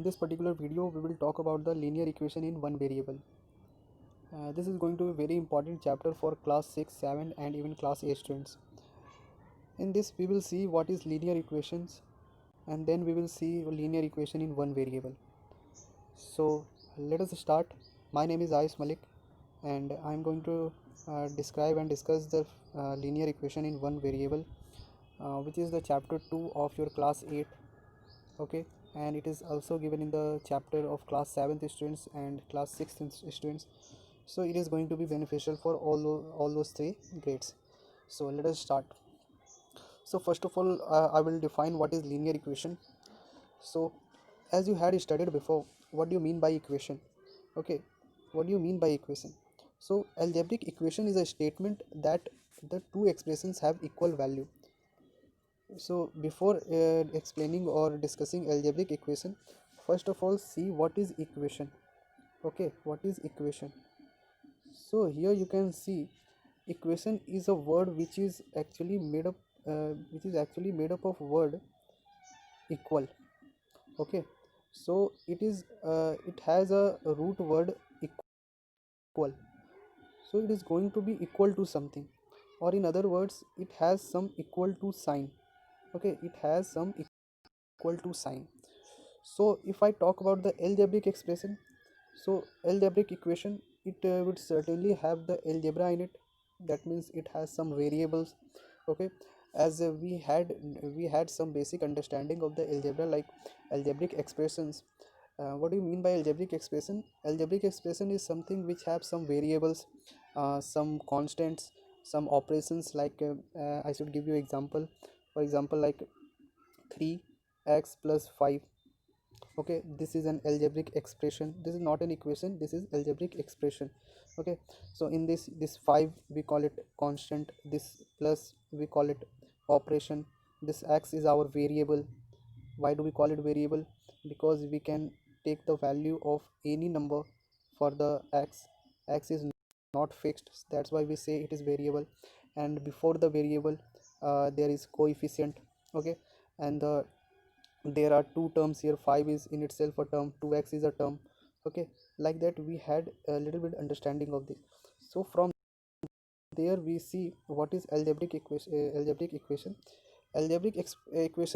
In this particular video we will talk about the linear equation in one variable. This is going to be a very important chapter for class 6, 7 and even class 8 students. In this we will see what is linear equations, and then we will see linear equation in one variable. So let us start. My name is Ayush Malik and I am going to describe and discuss the linear equation in one variable, which is the chapter 2 of your class 8. Okay, and it is also given in the chapter of class 7th students and class 6th students, so it is going to be beneficial for all those three grades. So let us start. So first of all, I will define what is linear equation. So as you had studied before, what do you mean by equation? Okay, what do you mean by equation? So algebraic equation is a statement that the two expressions have equal value. So before explaining or discussing algebraic equation, first of all see what is equation. Okay, what is equation? So here you can see equation is a word which is actually made up of word equal. Okay, so it has a root word equal, so it is going to be equal to something, or in other words it has some equal to sign. Okay, it has some equal to sign. So if I talk about the algebraic expression, so algebraic equation, it would certainly have the algebra in it. That means it has some variables. Okay, as we had some basic understanding of the algebra, like algebraic expressions. What do you mean by algebraic expression? Algebraic expression is something which have some variables, some constants, some operations, like I should give you example. For example, like 3x plus 5. Okay, this is an algebraic expression. This is not an equation, this is algebraic expression. Okay, so in this 5 we call it constant, this plus we call it operation, this x is our variable. Why do we call it variable? Because we can take the value of any number for the x is not fixed, that's why we say it is variable. And before the variable there is coefficient. Okay, and there are two terms here, 5 is in itself a term, 2x is a term. Okay, like that we had a little bit understanding of this. So from there we see what is algebraic equation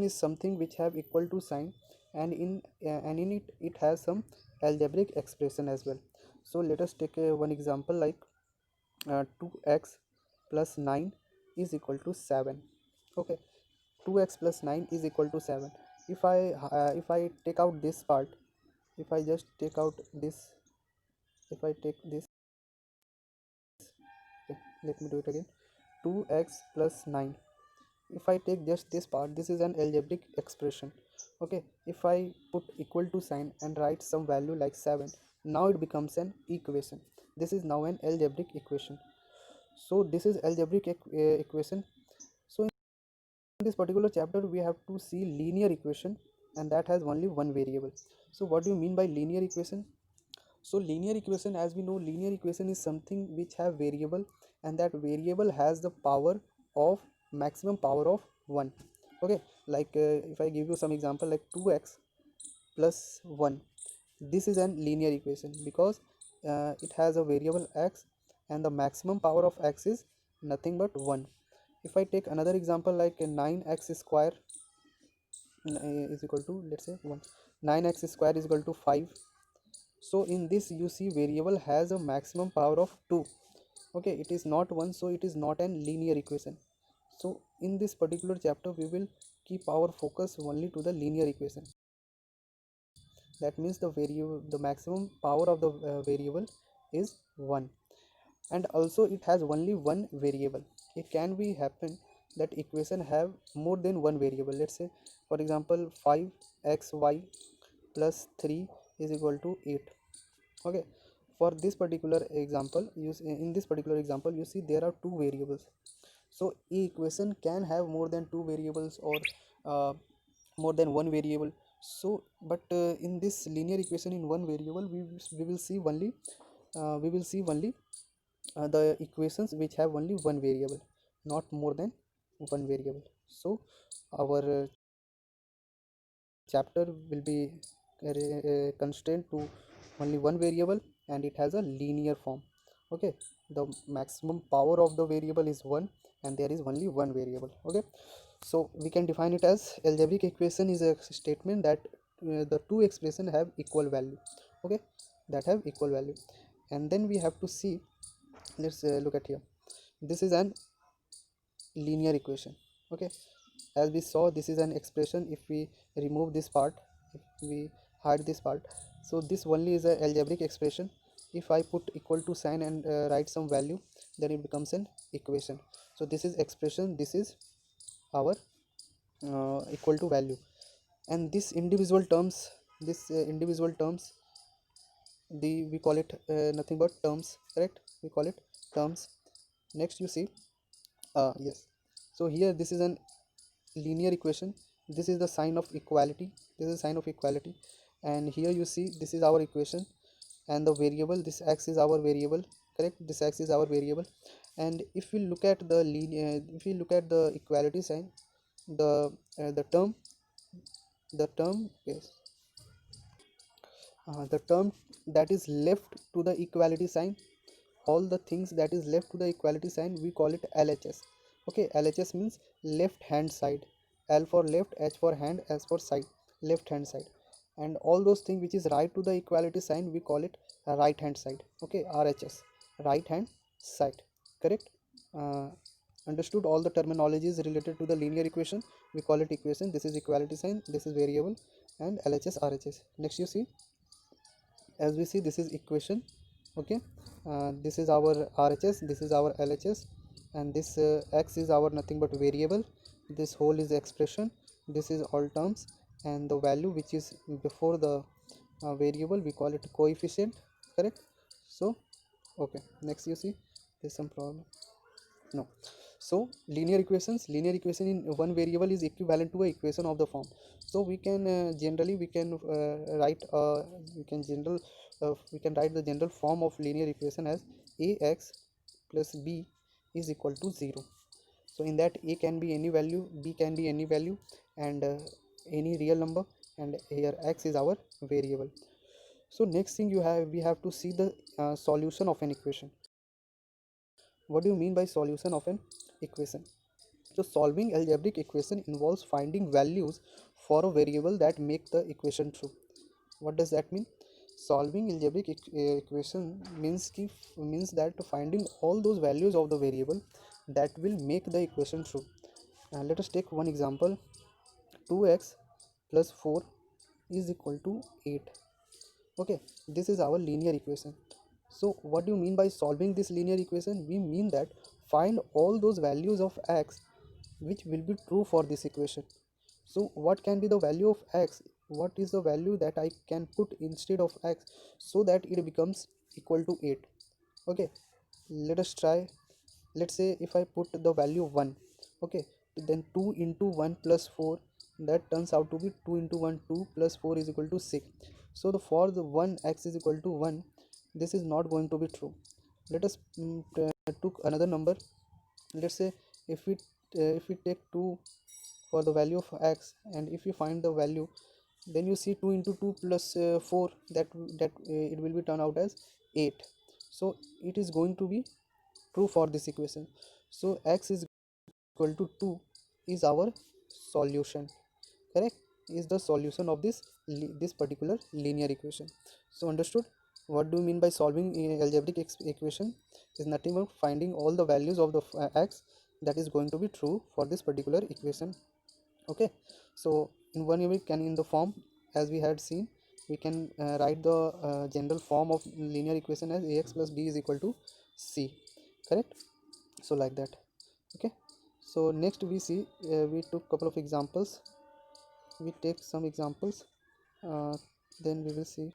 is something which have equal to sign, and in it has some algebraic expression as well. So let us take one example, like 2x plus 9 is equal to 7. Okay, 2x plus 9 is equal to 7. If I take out this part, if I just take out this, if I take this, okay, let me do it again. 2x plus 9, if I take just this part, this is an algebraic expression. Okay, if I put equal to sign and write some value like 7, now it becomes an equation. This is now an algebraic equation. So this is algebraic equation. So in this particular chapter we have to see linear equation, and that has only one variable. So what do you mean by linear equation? So linear equation, as we know, linear equation is something which have variable, and that variable has the power of maximum power of 1. Okay, like if I give you some example, like 2x plus 1, this is an linear equation because it has a variable x, and the maximum power of x is nothing but 1. If I take another example, like 9x square is equal to, let's say, 1, 9x square is equal to 5. So in this you see variable has a maximum power of 2. Okay, it is not 1, so it is not an linear equation. So in this particular chapter we will keep our focus only to the linear equation. That means the maximum power of the variable is 1, and also it has only one variable. It can be happen that equation have more than one variable. Let's say, for example, 5xy plus 3 is equal to 8. Okay, for this particular example, in this particular example you see there are two variables. So equation can have more than two variables, or uh, more than one variable. So but in this linear equation in one variable, we will see only the equations which have only one variable, not more than one variable. So our chapter will be constrained to only one variable, and it has a linear form. Okay, the maximum power of the variable is 1, and there is only one variable. Okay, so we can define it as algebraic equation is a statement that the two expression have equal value. Okay, that have equal value. And then we have to see, let's look at here. This is an linear equation. Okay, as we saw, this is an expression. If we remove this part, if we hide this part, so this only is a algebraic expression. If I put equal to sign and write some value, then it becomes an equation. So this is expression, this is our equal to value. And this individual terms, individual terms, the we call it nothing but terms, correct? We call it terms. Next you see, yes, so here this is an linear equation. This is the sign of equality, this is sign of equality. And here you see, this is our equation, and the variable, this x is our variable, correct? This x is our variable. And if we look at the linear, if we look at the equality sign, the term, yes, the term that is left to the equality sign, all the things that is left to the equality sign, we call it LHS. Okay, LHS means left hand side. L for left, H for hand, S for side, left hand side. And all those things which is right to the equality sign, we call it right hand side. Okay, RHS, right hand side, correct? uh, Understood all the terminologies related to the linear equation. We call it equation, this is equality sign, this is variable, and LHS, RHS. Next you see, as we see, this is equation. Okay, this is our RHS, this is our LHS, and this x is our nothing but variable, this whole is expression, this is all terms, and the value which is before the variable, we call it coefficient, correct? So okay, next you see, there's some problem. No. So linear equations, linear equation in one variable is equivalent to a equation of the form. So we can generally we can write we can write the general form of linear equation as ax plus b is equal to 0. So in that, a can be any value, b can be any value, and any real number, and here x is our variable. So next thing you have, we have to see the solution of an equation. What do you mean by solution of an equation? So solving algebraic equation involves finding values for a variable that make the equation true. What does that mean? Solving algebraic equation means that finding all those values of the variable that will make the equation true. Let us take one example. 2x plus 4 is equal to 8. Okay, this is our linear equation. So what do you mean by solving this linear equation? We mean that find all those values of x which will be true for this equation. So what can be the value of x? What is the value that I can put instead of x so that it becomes equal to 8? Okay, let us try. Let's say if I put the value 1, okay, then 2 into 1 plus 4, that turns out to be 2 into 1, 2 plus 4 is equal to 6. So the for the 1 x is equal to 1, this is not going to be true. Let us took another number. Let's say if we take 2 for the value of x, and if you find the value, then you see 2 into 2 plus 4, that it will be turned out as 8. So it is going to be true for this equation. So x is equal to 2 is our solution, correct? Is the solution of this particular linear equation. So understood what do you mean by solving algebraic equation? Is nothing but finding all the values of the x that is going to be true for this particular equation. Okay, so in one we can, in the form as we had seen, we can write the general form of linear equation as ax plus b is equal to c, correct? So like that. Okay, so next we see, we took couple of examples, we take some examples, uh, then we will see.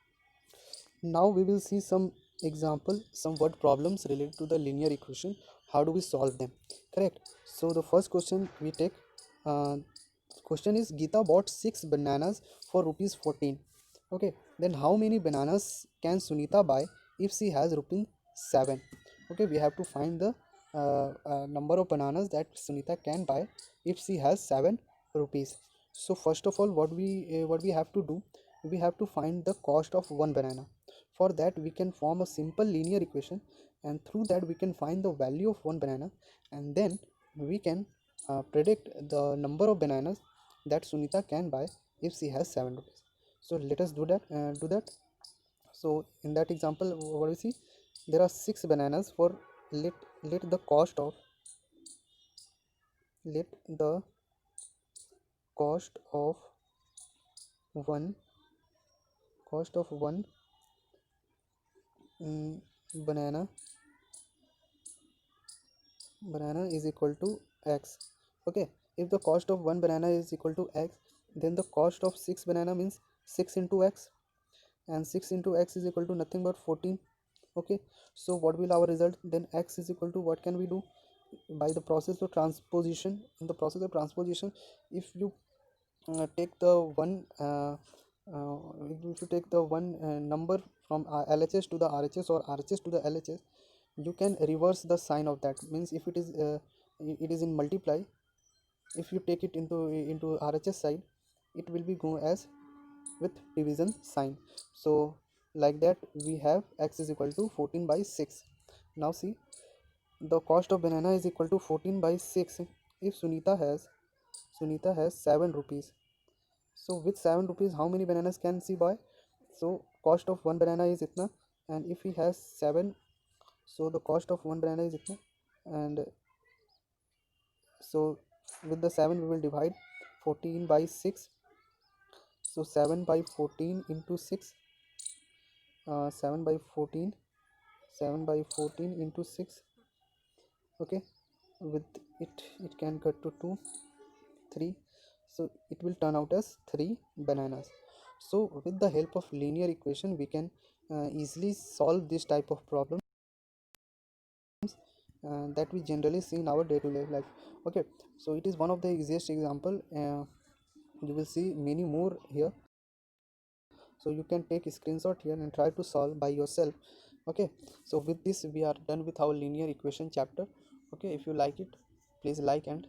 Now we will see some example, some word problems related to the linear equation. How do we solve them? Correct. So the first question we take. Uh, Question is, Geeta bought 6 bananas for rupees 14. Okay. Then how many bananas can Sunita buy if she has rupees 7? Okay. We have to find the number of bananas that Sunita can buy if she has 7 rupees. So first of all, what we have to do, we have to find the cost of one banana. For that we can form a simple linear equation, and through that we can find the value of one banana, and then we can predict the number of bananas that Sunita can buy if she has 7 rupees. So let us do that. So in that example, what we see, there are 6 bananas. For let let the cost of let the cost of one cost of one mm, banana banana is equal to x. Okay, if the cost of one banana is equal to x, then the cost of 6 banana means 6 into x, and 6 into x is equal to nothing but 14. Okay, so what will our result? Then x is equal to, what can we do? By the process of transposition, in the process of transposition, if you take the one if you take the one number from LHS to the RHS, or RHS to the LHS, you can reverse the sign of that. Means if it is in multiply, if you take it into RHS side, it will be go as with division sign. So like that we have x is equal to 14 by 6. Now see, the cost of banana is equal to 14 by 6. If Sunita has 7 rupees, so with 7 rupees how many bananas can she buy? So cost of one banana is itna, and if he has 7, so the cost of one banana is itna, and so with the 7 we will divide 14 by 6. So 7 by 14 into 6, 7 by 14 7 by 14 into 6. Okay, with it can cut to 2 3, so it will turn out as 3 bananas. So with the help of linear equation we can easily solve this type of problem that we generally see in our day-to-day life. Okay, so it is one of the easiest example. You will see many more here, so you can take a screenshot here and try to solve by yourself. Okay, so with this we are done with our linear equation chapter. Okay, if you like it, please like and